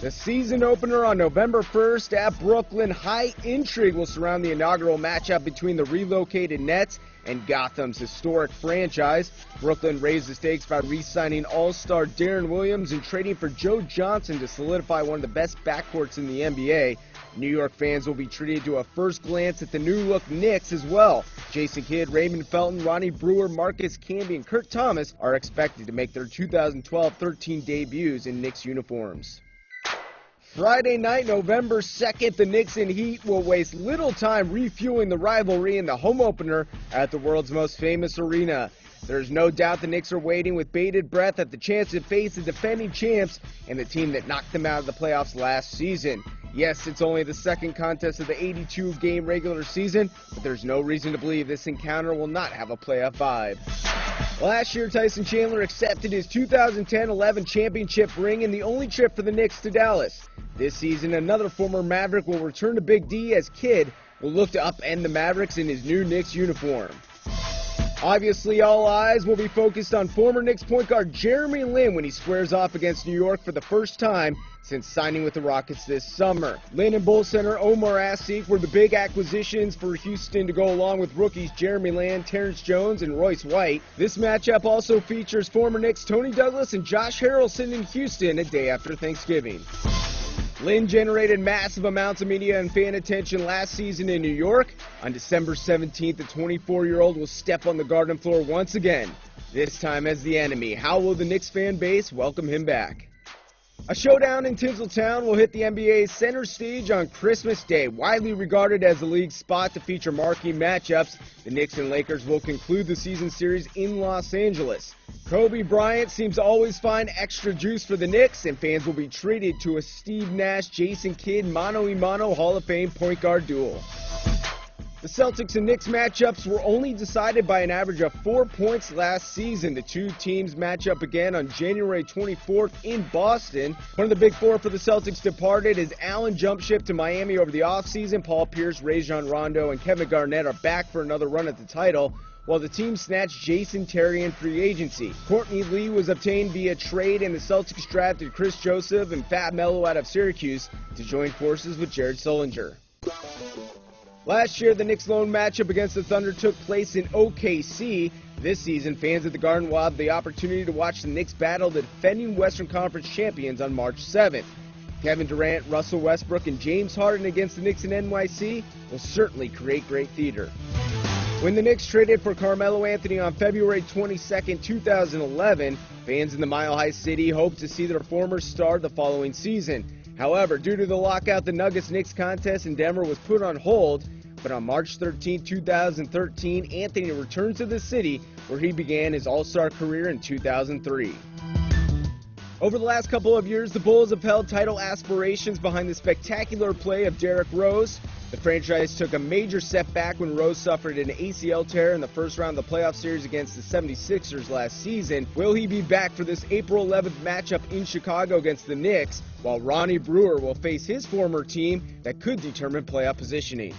The season opener on November 1st at Brooklyn. High intrigue will surround the inaugural matchup between the relocated Nets and Gotham's historic franchise. Brooklyn raised the stakes by re-signing all-star Deron Williams and trading for Joe Johnson to solidify one of the best backcourts in the NBA. New York fans will be treated to a first glance at the new-look Knicks as well. Jason Kidd, Raymond Felton, Ronnie Brewer, Marcus Camby, and Kurt Thomas are expected to make their 2012-13 debuts in Knicks uniforms. Friday night, November 2nd, the Knicks and Heat will waste little time refueling the rivalry in the home opener at the world's most famous arena. There's no doubt the Knicks are waiting with bated breath at the chance to face the defending champs and the team that knocked them out of the playoffs last season. Yes, it's only the second contest of the 82-game regular season, but there's no reason to believe this encounter will not have a playoff vibe. Last year, Tyson Chandler accepted his 2010-11 championship ring and the only trip for the Knicks to Dallas. This season, another former Maverick will return to Big D as Kidd will look to upend the Mavericks in his new Knicks uniform. Obviously, all eyes will be focused on former Knicks point guard Jeremy Lin when he squares off against New York for the first time since signing with the Rockets this summer. Lin and Bull center Omar Asik were the big acquisitions for Houston to go along with rookies Jeremy Lamb, Terrence Jones, and Royce White. This matchup also features former Knicks Tony Douglas and Josh Harrelson in Houston a day after Thanksgiving. Lin generated massive amounts of media and fan attention last season in New York. On December 17th, the 24-year-old will step on the Garden floor once again, this time as the enemy. How will the Knicks fan base welcome him back? A showdown in Tinseltown will hit the NBA's center stage on Christmas Day. Widely regarded as the league's spot to feature marquee matchups, the Knicks and Lakers will conclude the season series in Los Angeles. Kobe Bryant seems to always find extra juice for the Knicks, and fans will be treated to a Steve Nash, Jason Kidd, mano-a-mano Hall of Fame point guard duel. The Celtics and Knicks matchups were only decided by an average of 4 points last season. The two teams match up again on January 24th in Boston. One of the big four for the Celtics departed as Allen jumped ship to Miami over the offseason. Paul Pierce, Rajon Rondo, and Kevin Garnett are back for another run at the title, while the team snatched Jason Terry in free agency. Courtney Lee was obtained via trade, and the Celtics drafted Chris Joseph and Fat Melo out of Syracuse to join forces with Jared Sullinger. Last year, the Knicks' lone matchup against the Thunder took place in OKC. This season, fans at the Garden will have the opportunity to watch the Knicks battle the defending Western Conference champions on March 7th. Kevin Durant, Russell Westbrook, and James Harden against the Knicks in NYC will certainly create great theater. When the Knicks traded for Carmelo Anthony on February 22, 2011, fans in the Mile High City hoped to see their former star the following season. However, due to the lockout, the Nuggets-Knicks contest in Denver was put on hold, but on March 13, 2013, Anthony returned to the city where he began his All-Star career in 2003. Over the last couple of years, the Bulls have held title aspirations behind the spectacular play of Derrick Rose. The franchise took a major setback when Rose suffered an ACL tear in the first round of the playoff series against the 76ers last season. Will he be back for this April 11th matchup in Chicago against the Knicks, while Ronnie Brewer will face his former team that could determine playoff positioning?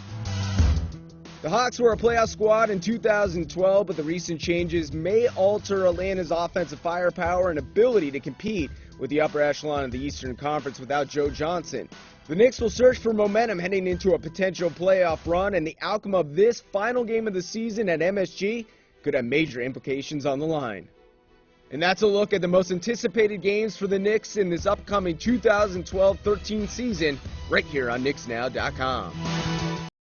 The Hawks were a playoff squad in 2012, but the recent changes may alter Atlanta's offensive firepower and ability to compete with the upper echelon of the Eastern Conference without Joe Johnson. The Knicks will search for momentum heading into a potential playoff run, and the outcome of this final game of the season at MSG could have major implications on the line. And that's a look at the most anticipated games for the Knicks in this upcoming 2012-13 season right here on KnicksNow.com.